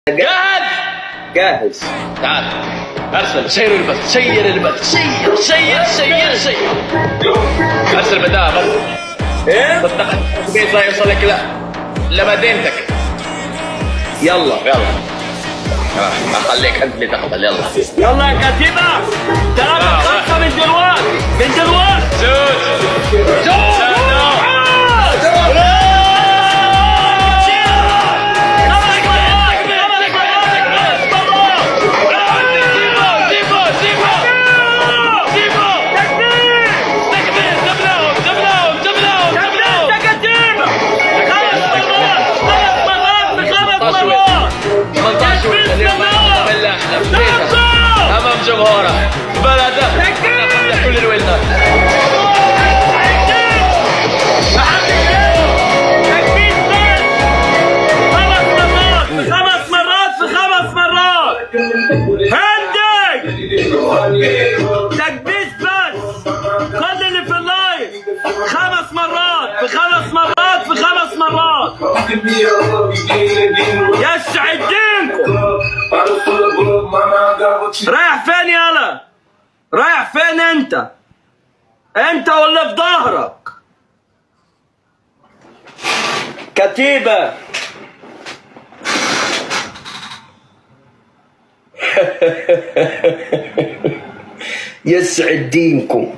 جاهز؟ جاهز. تعال ارسل. سير البث، سير البث، سير. ارسل بداها بس. ايه؟ بيت لا يوصل لك لمدينتك. يلا اخليك انت اللي تقبل. يلا يلا يا كتيبة، تلعب خمسة من دلوقتي. زود امام جمهوره بلده كل الولدان. خمس مرات هندي تكبيس بس. خلي اللي في اللايف 5 مرات في 5 مرات. يسعد دينكم. رايح فين يالا؟ رايح فين انت ولا في ظهرك؟ كتيبة يسعد دينكم.